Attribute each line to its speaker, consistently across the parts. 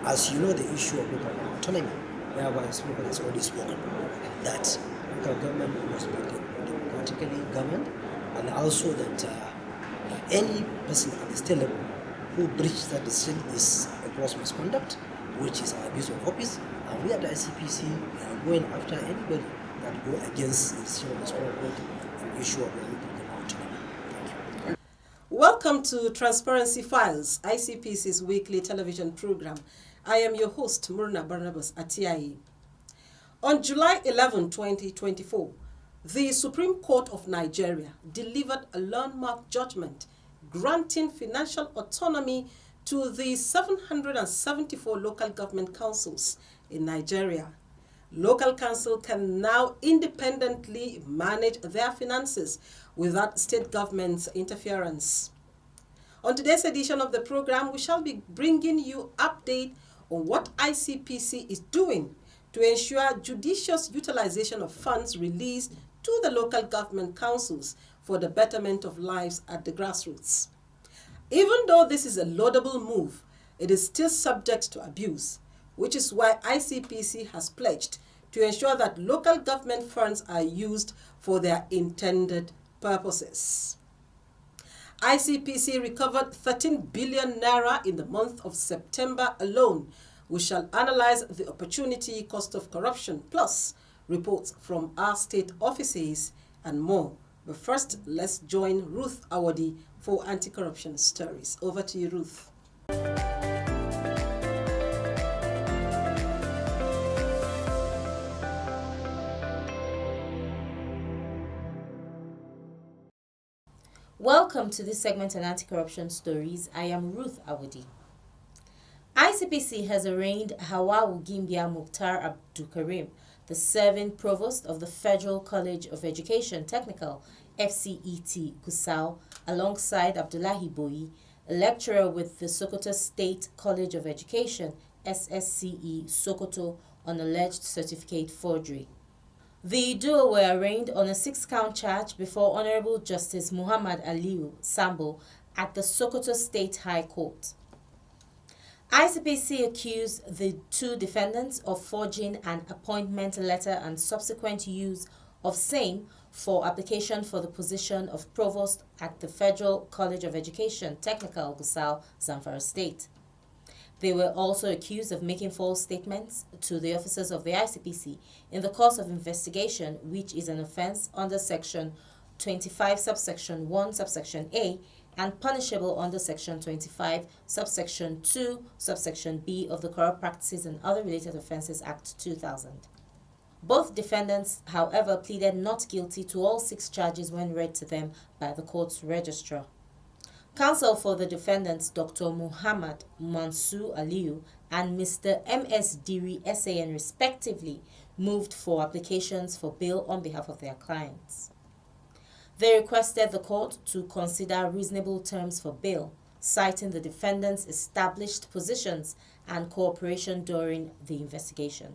Speaker 1: As you know, the issue of local autonomy, whereby people has already spoken, that local government must be democratically governed, and also that any person at the state level who breaches that decision is a gross misconduct, which is an abuse of office, and we at the ICPC are going after anybody that go against the decision of the Supreme Court on the issue of the local autonomy. Thank you.
Speaker 2: Welcome to Transparency Files, ICPC's weekly television program. I am your host, Murna Barnabas Atiai. On July 11, 2024, the Supreme Court of Nigeria delivered a landmark judgment granting financial autonomy to the 774 local government councils in Nigeria. Local council can now independently manage their finances without state government's interference. On today's edition of the program, we shall be bringing you update on what ICPC is doing to ensure judicious utilization of funds released to the local government councils for the betterment of lives at the grassroots. Even though this is a laudable move, it is still subject to abuse, which is why ICPC has pledged to ensure that local government funds are used for their intended purposes. ICPC recovered 13 billion naira in the month of September alone. We shall analyze the opportunity cost of corruption, plus reports from our state offices and more. But first, let's join Ruth Awadi for anti-corruption stories. Over to you, Ruth.
Speaker 3: Welcome to this segment on anti-corruption stories. I am Ruth Awadi. ICPC has arraigned Hawawu Gimbia Mukhtar Abdulkarim, the serving provost of the Federal College of Education Technical, FCET, Gusau, alongside Abdullahi Boyi, a lecturer with the Sokoto State College of Education, SSCE, Sokoto, on alleged certificate forgery. The duo were arraigned on a 6-count charge before Honorable Justice Muhammad Aliyu Sambo at the Sokoto State High Court. ICPC accused the two defendants of forging an appointment letter and subsequent use of same for application for the position of provost at the Federal College of Education Technical, Gusau, Zamfara State. They were also accused of making false statements to the officers of the ICPC in the course of investigation, which is an offense under Section 25, subsection 1, subsection A, and punishable under Section 25, subsection 2, subsection B of the Corrupt Practices and Other Related Offences Act 2000. Both defendants, however, pleaded not guilty to all 6 charges when read to them by the court's registrar. Counsel for the defendants, Dr. Muhammad Mansur Aliyu and Mr. M.S. Diri SAN respectively, moved for applications for bail on behalf of their clients. They requested the court to consider reasonable terms for bail, citing the defendants' established positions and cooperation during the investigation.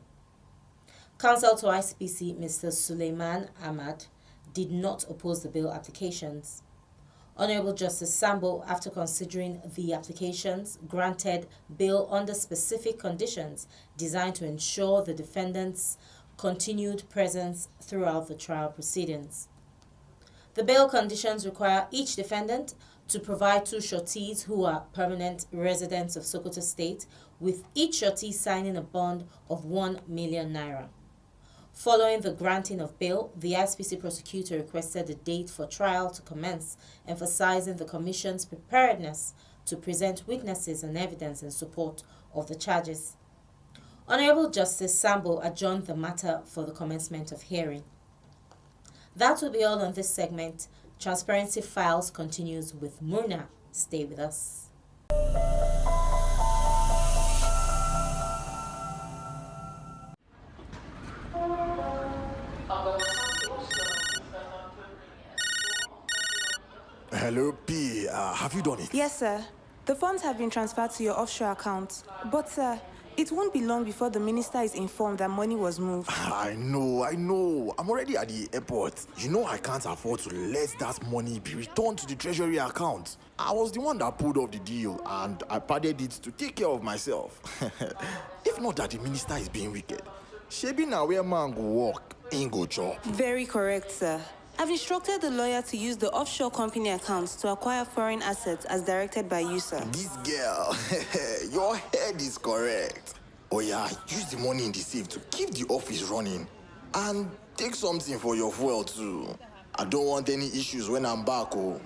Speaker 3: Counsel to ICPC, Mr. Suleiman Ahmad, did not oppose the bail applications. Honorable Justice Sambo, after considering the applications, granted bail under specific conditions designed to ensure the defendants' continued presence throughout the trial proceedings. The bail conditions require each defendant to provide 2 sureties who are permanent residents of Sokoto State, with each surety signing a bond of 1 million naira. Following the granting of bail, the ICPC prosecutor requested a date for trial to commence, emphasizing the Commission's preparedness to present witnesses and evidence in support of the charges. Honorable Justice Sambo adjourned the matter for the commencement of hearing. That will be all on this segment. Transparency Files continues with Murna. Stay with us.
Speaker 4: Hello, P. Have you done it?
Speaker 5: Yes, sir. The funds have been transferred to your offshore account. But, sir,
Speaker 4: It won't be long before the minister is informed that money was moved.
Speaker 5: I know. I'm already at the airport. You know I can't afford to let that money be returned to the treasury account. I was the one that pulled off the deal and I padded it to take care of myself. If not that the minister is being wicked, shebi na where man go work, ain't go job.
Speaker 4: Very correct, sir. I've instructed the lawyer to use the offshore company accounts to acquire foreign assets as directed by you, sir.
Speaker 5: This girl, your head is correct. Oh yeah, use the money in the safe to keep the office running. And take something for your fuel too. I don't want any issues when I'm back, oh.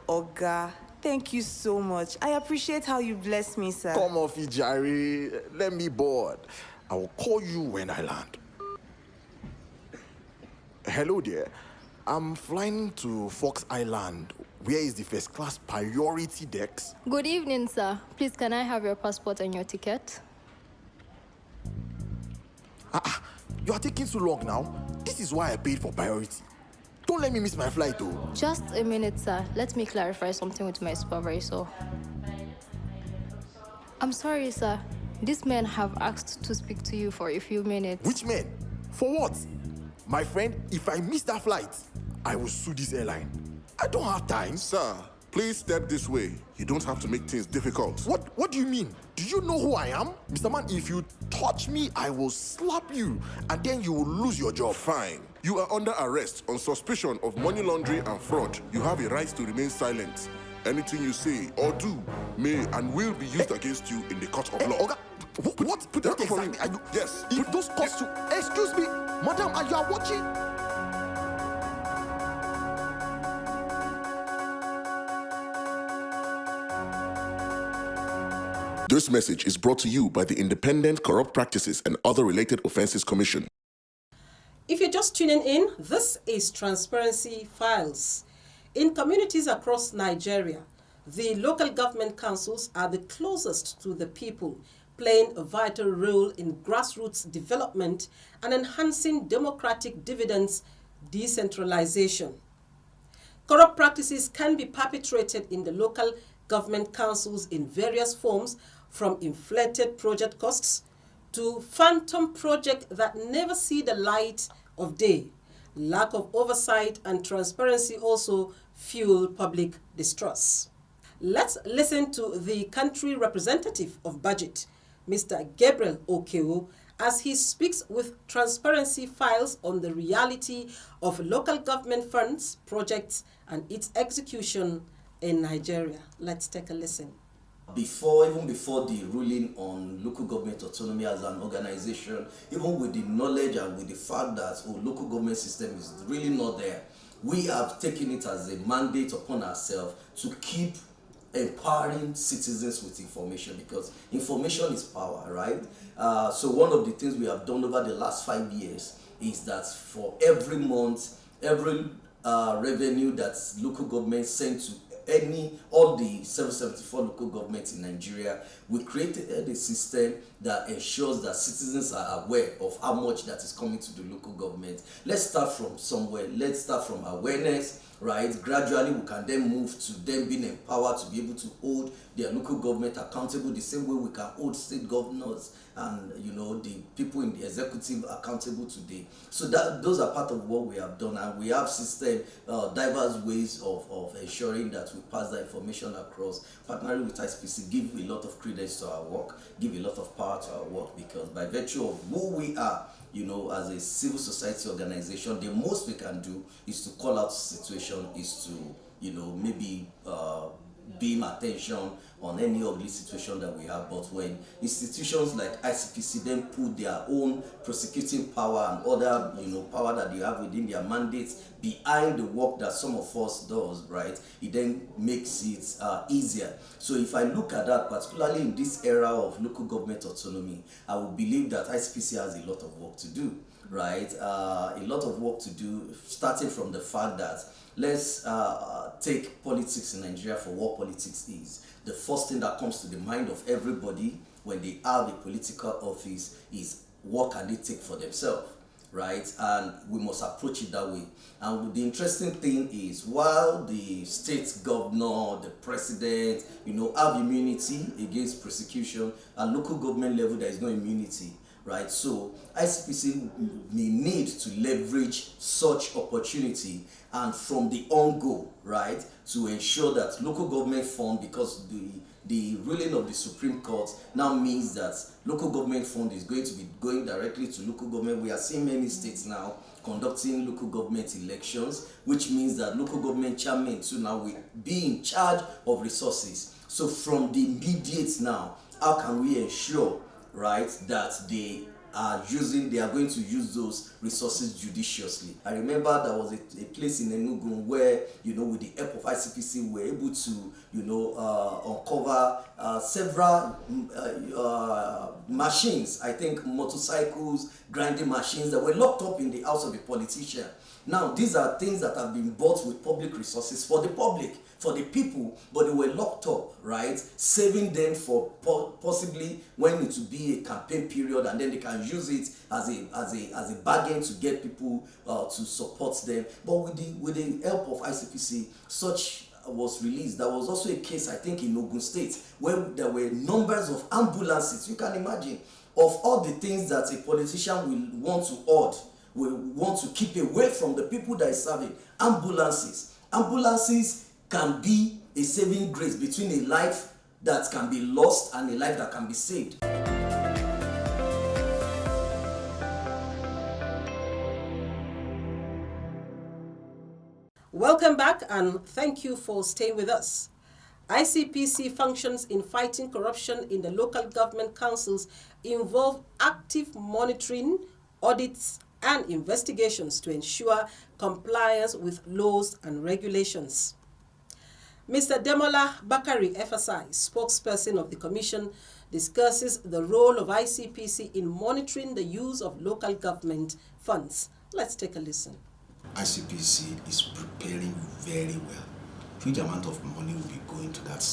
Speaker 4: Oga, thank you so much. I appreciate how you bless me, sir.
Speaker 5: Come off it, Jerry. Let me board. I will call you when I land. Hello there. I'm flying to Fox Island. Where is the first class priority decks?
Speaker 6: Good evening, sir. Please, can I have your passport and your ticket?
Speaker 5: You are taking too long now. This is why I paid for priority. Don't let me miss my flight, though.
Speaker 6: Just a minute, sir. Let me clarify something with my supervisor. I'm sorry, sir. These men have asked to speak to you for a few minutes.
Speaker 5: Which men? For what? My friend, if I miss that flight, I will sue this airline. I don't have time.
Speaker 7: Sir, please step this way. You don't have to make things difficult.
Speaker 5: What do you mean? Do you know who I am? Mr. Man, if you touch me, I will slap you, and then you will lose your job.
Speaker 7: Fine. You are under arrest on suspicion of money laundering and fraud. You have a right to remain silent. Anything you say or do may and will be used against you in the court of law.
Speaker 5: Oga, what?
Speaker 7: Put that
Speaker 5: What
Speaker 7: for
Speaker 5: exactly
Speaker 7: him.
Speaker 5: are you?
Speaker 7: Yes.
Speaker 5: If those costs to... Excuse me, madam, are you are watching?
Speaker 7: This message is brought to you by the Independent Corrupt Practices and Other Related Offenses Commission.
Speaker 2: If you're just tuning in, this is Transparency Files. In communities across Nigeria, the local government councils are the closest to the people, playing a vital role in grassroots development and enhancing democratic dividends decentralization. Corrupt practices can be perpetrated in the local government councils in various forms, from inflated project costs to phantom projects that never see the light of day. Lack of oversight and transparency also fuel public distrust. Let's listen to the country representative of budget, Mr. Gabriel Okeo, as he speaks with Transparency Files on the reality of local government funds, projects, and its execution in Nigeria. Let's take a listen.
Speaker 8: Even before the ruling on local government autonomy as an organization, even with the knowledge and with the fact that local government system is really not there, we have taken it as a mandate upon ourselves to keep empowering citizens with information, because information is power, right? So one of the things we have done over the last 5 years is that for every month, every revenue that local government send to all the 774 local governments in Nigeria, we created a system that ensures that citizens are aware of how much that is coming to the local government. Let's start from somewhere. Let's start from awareness, right? Gradually, we can then move to them being empowered to be able to hold their local government accountable the same way we can hold state governors and the people in the executive accountable today. So those are part of what we have done, and we have system diverse ways of ensuring that we pass that information across. Partnering with ICPC give a lot of credence to our work, give a lot of power to our work, because by virtue of who we are, as a civil society organization, the most we can do is to call out situation, is to maybe beam attention on any ugly situation that we have. But when institutions like ICPC then put their own prosecuting power and other power that they have within their mandates behind the work that some of us does, right, it then makes it easier. So if I look at that, particularly in this era of local government autonomy, I would believe that ICPC has a lot of work to do, right? A lot of work to do, starting from the fact that let's take politics in Nigeria for what politics is. The first thing that comes to the mind of everybody when they have a political office is what can they take for themselves. right? And we must approach it that way. And the interesting thing is, while the state governor, the president, have immunity against prosecution, at local government level there is no immunity, right? So ICPC may need to leverage such opportunity and from the on-go, right, to ensure that local government fund, because the ruling of the Supreme Court now means that local government fund is going to be going directly to local government. We are seeing many states now conducting local government elections, which means that local government chairmen too now will be in charge of resources. So from the immediate now, how can we ensure, right, that they are going to use those resources judiciously? I remember there was a place in Enugu where, with the help of ICPC, we were able to, uncover several machines, I think motorcycles, grinding machines that were locked up in the house of a politician. Now, these are things that have been bought with public resources for the public, for the people, but they were locked up, right? Saving them for possibly when it will be a campaign period, and then they can use it as a bargain to get people to support them. But with the help of ICPC, such was released. There was also a case, I think, in Ogun State, where there were numbers of ambulances. You can imagine, of all the things that a politician will want to hoard, will want to keep away from the people that is serving. Ambulances can be a saving grace between a life that can be lost and a life that can be saved.
Speaker 2: Welcome back, and thank you for staying with us. ICPC functions in fighting corruption in the local government councils involve active monitoring, audits, and investigations to ensure compliance with laws and regulations. Mr. Demola Bakari, FSI, spokesperson of the Commission, discusses the role of ICPC in monitoring the use of local government funds. Let's take a listen.
Speaker 9: ICPC is preparing very well. Huge amount of money will be going to that,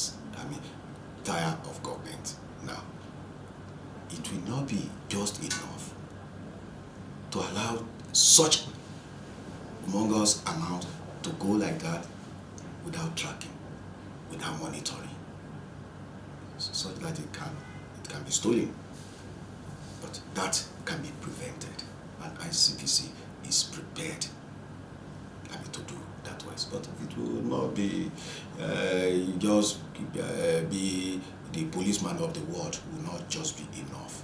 Speaker 9: tier of government. Now, it will not be just enough to allow such humongous amount to go like that without tracking, without monitoring, so that it can be stolen. But that can be prevented, and ICPC is prepared to do that way. But it will not be just be the policeman of the world. Will not just be enough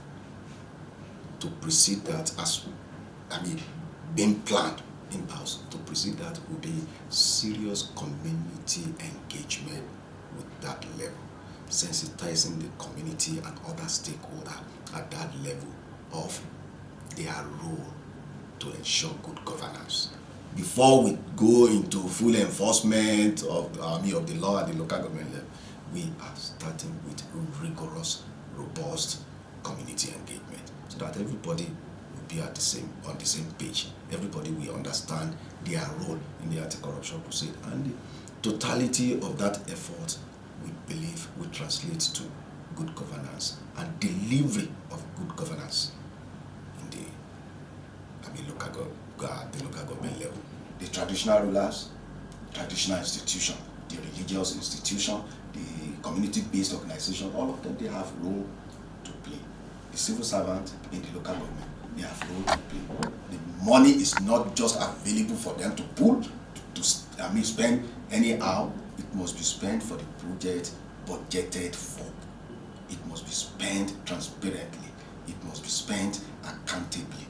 Speaker 9: to precede that as being planned in-house. To precede that will be serious community engagement with that level, sensitizing the community and other stakeholders at that level of their role to ensure good governance. Before we go into full enforcement of the law at the local government level, we are starting with rigorous, robust community engagement, so that everybody will be on the same page. Everybody will understand their role in the anti-corruption crusade, and the totality of that effort, we believe, will translate to good governance and delivery of good governance in the local government level. The traditional rulers, traditional institution, the religious institution, the community-based organization, all of them, they have a role to play. The civil servant in the local government, they have a role to play. The money is not just available for them to pull, to spend anyhow. It must be spent for the project budgeted for. It must be spent transparently. It must be spent accountably.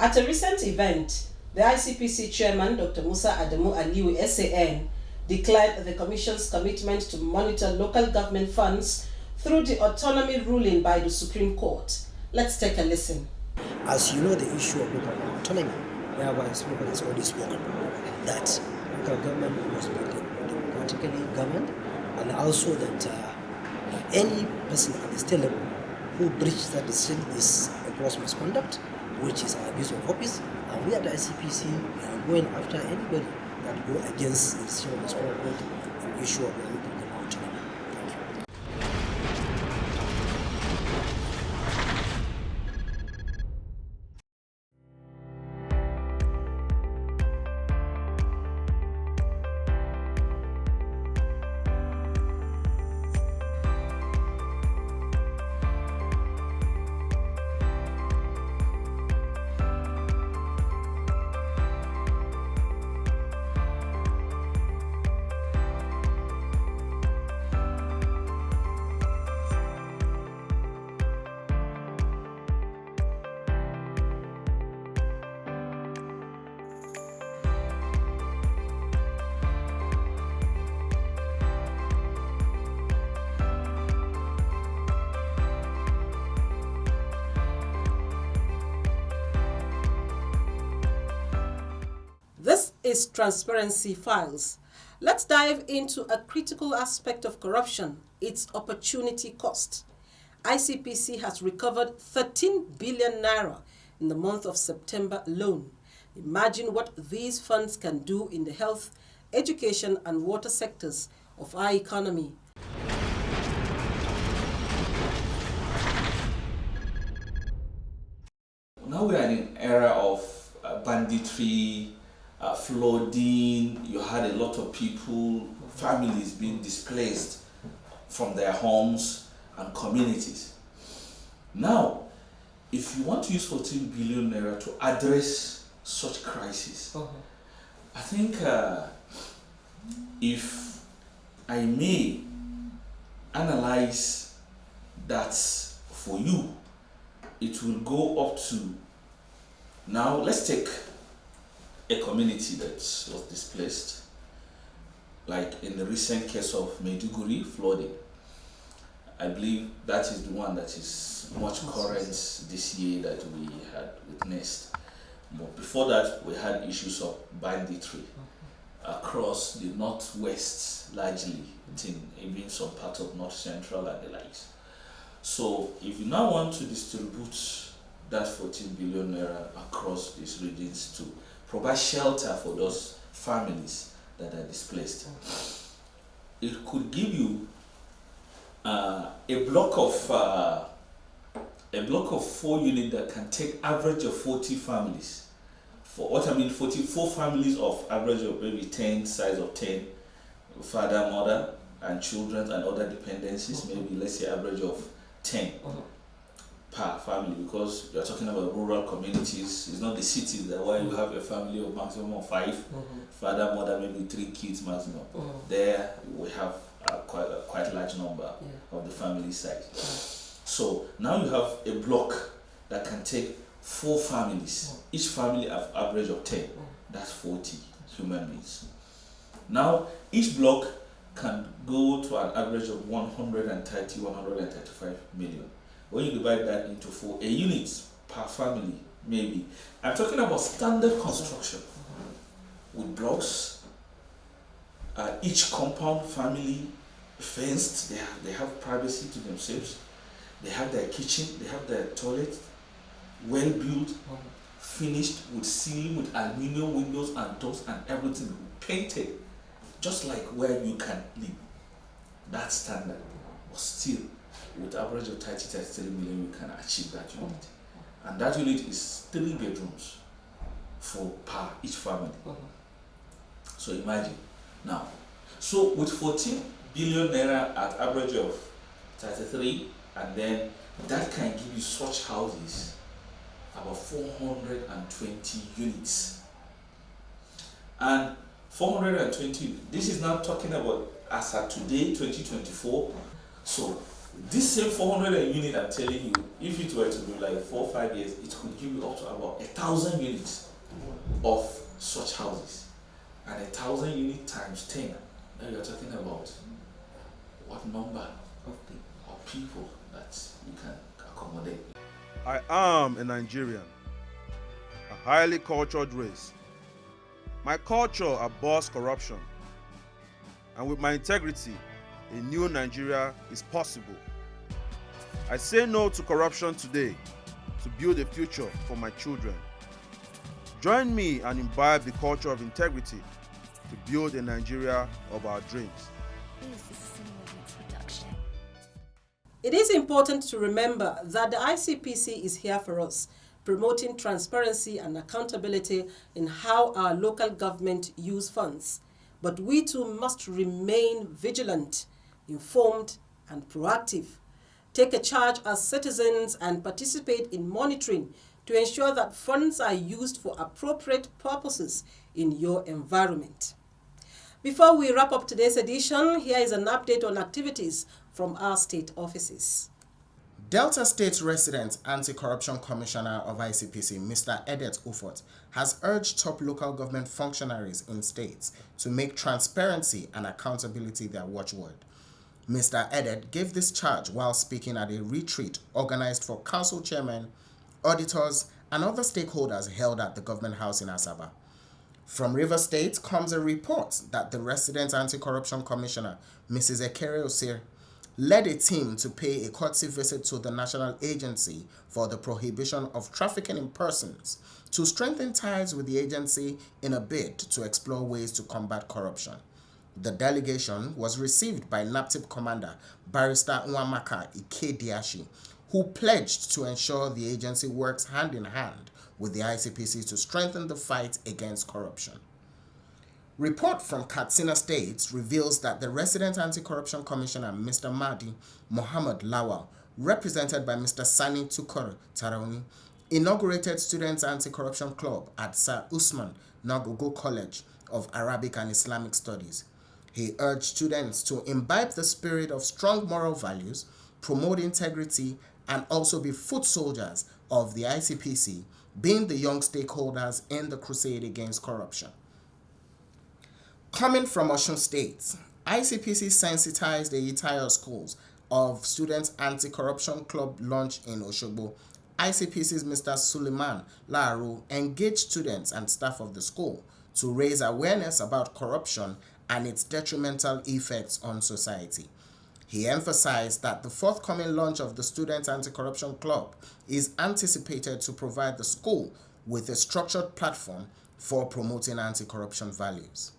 Speaker 2: At a recent event, the ICPC chairman, Dr. Musa Adamu Aliu, SAN, declared the Commission's commitment to monitor local government funds through the autonomy ruling by the Supreme Court. Let's take a listen.
Speaker 1: As you know, the issue of local autonomy, whereby Speaker has already spoken, that local government must be democratically governed, and also that any person at the state level who breaches that decision is a gross misconduct, which is an abuse of office, and we at the ICPC are going after anybody that go against the decision of the Supreme Court on the issue of local government autonomy.
Speaker 2: today's transparency files. Let's dive into a critical aspect of corruption, its opportunity cost. ICPC has recovered 13 billion naira in the month of September alone. Imagine what these funds can do in the health, education and water sectors of our economy.
Speaker 10: Now we are in an era of banditry, flooding. You had a lot of people, families being displaced from their homes and communities. Now, if you want to use 14 billion naira to address such crisis, I think if I may analyze that for you, it will go up to, now let's take a community that was displaced, like in the recent case of Maiduguri flooding. I believe that is the one that is much current this year that we had witnessed. But before that, we had issues of banditry across the northwest, largely, even some part of north central and the likes. So if you now want to distribute that 14 billion naira across these regions to provide shelter for those families that are displaced, it could give you a block of 4 units that can take average of 40 families. For what I mean, 44 families of average of maybe 10, size of 10, father, mother, and children and other dependencies, maybe let's say average of 10 per family, because you're talking about rural communities. It's not the cities that where you have a family of maximum of 5, father, mother, maybe 3 kids maximum. There we have quite a large number of the family size. So now you have a block that can take 4 families. Each family have average of 10. That's 40 human beings. Now each block can go to an average of 130, 135 million. When you divide that into 4, a unit per family, maybe. I'm talking about standard construction with blocks. Each compound family fenced, they have privacy to themselves. They have their kitchen, they have their toilet, well built, finished with ceiling, with aluminum windows and doors and everything painted, just like where you can live. That's standard. But still, with average of 33 million, you can achieve that unit. And that unit is 3 bedrooms per each family. So imagine now. So with 14 billion naira at average of 33, and then that can give you such houses, about 420 units. And 420, this is now talking about as at today, 2024. So this same 400 unit, I'm telling you, if it were to be like 4 or 5 years, it could give you up to about 1,000 units of such houses. And 1,000 units times 10, now you're talking about what number of people that you can accommodate.
Speaker 11: I am a Nigerian, a highly cultured race. My culture abhors corruption, and with my integrity, a new Nigeria is possible. I say no to corruption today to build a future for my children. Join me and imbibe the culture of integrity to build a Nigeria of our dreams.
Speaker 2: It is important to remember that the ICPC is here for us, promoting transparency and accountability in how our local government use funds. But we too must remain vigilant, informed, and proactive. Take a charge as citizens and participate in monitoring to ensure that funds are used for appropriate purposes in your environment. Before we wrap up today's edition, here is an update on activities from our state offices.
Speaker 12: Delta State Resident Anti-Corruption Commissioner of ICPC, Mr. Edet Ufot, has urged top local government functionaries in states to make transparency and accountability their watchword. Mr. Edet gave this charge while speaking at a retreat organized for council chairmen, auditors, and other stakeholders held at the Government House in Asaba. From River State comes a report that the resident anti-corruption commissioner, Mrs. Ekere Osir, led a team to pay a courtesy visit to the National Agency for the Prohibition of Trafficking in Persons to strengthen ties with the agency in a bid to explore ways to combat corruption. The delegation was received by NAPTIP Commander Barrister Nwamaka Ikediashi, who pledged to ensure the agency works hand in hand with the ICPC to strengthen the fight against corruption. Report from Katsina State reveals that the resident anti-corruption commissioner, Mr. Mahdi Mohammed Lawal, represented by Mr. Sani Tukur Tarauni, inaugurated Students Anti-Corruption Club at Sir Usman Nagogo College of Arabic and Islamic Studies. He urged students to imbibe the spirit of strong moral values, promote integrity, and also be foot soldiers of the ICPC, being the young stakeholders in the crusade against corruption. Coming from Osun State, ICPC sensitized the entire schools of Students Anti-Corruption Club launch in Osogbo. ICPC's Mr. Suleiman Laru engaged students and staff of the school to raise awareness about corruption and its detrimental effects on society. He emphasized that the forthcoming launch of the Student Anti-Corruption Club is anticipated to provide the school with a structured platform for promoting anti-corruption values.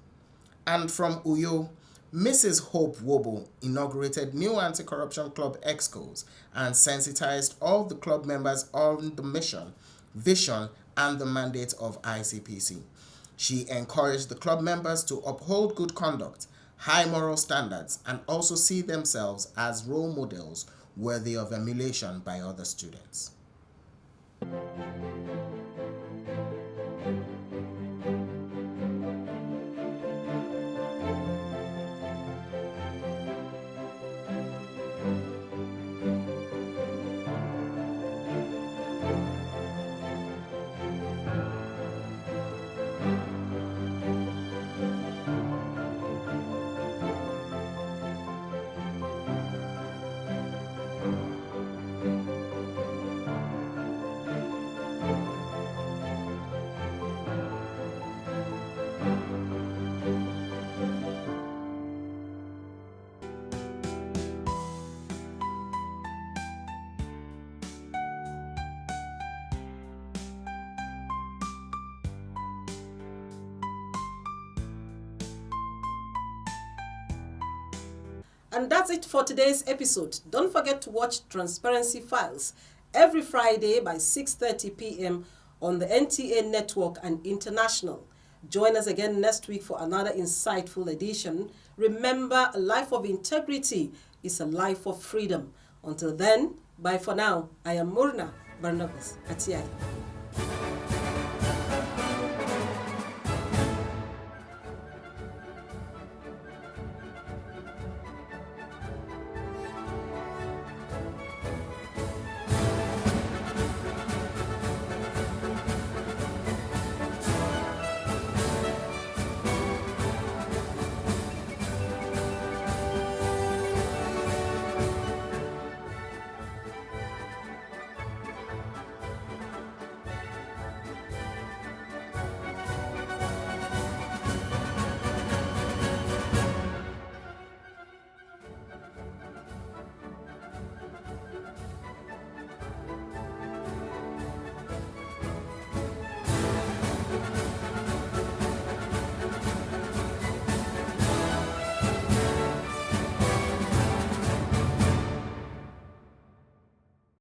Speaker 12: And from Uyo, Mrs. Hope Wobo inaugurated new anti-corruption club excos and sensitized all the club members on the mission, vision, and the mandate of ICPC. She encouraged the club members to uphold good conduct, high moral standards, and also see themselves as role models worthy of emulation by other students.
Speaker 2: And that's it for today's episode. Don't forget to watch Transparency Files every Friday by 6:30 p.m. on the NTA Network and International. Join us again next week for another insightful edition. Remember, a life of integrity is a life of freedom. Until then, bye for now. I am Murna Barnabas Atiai.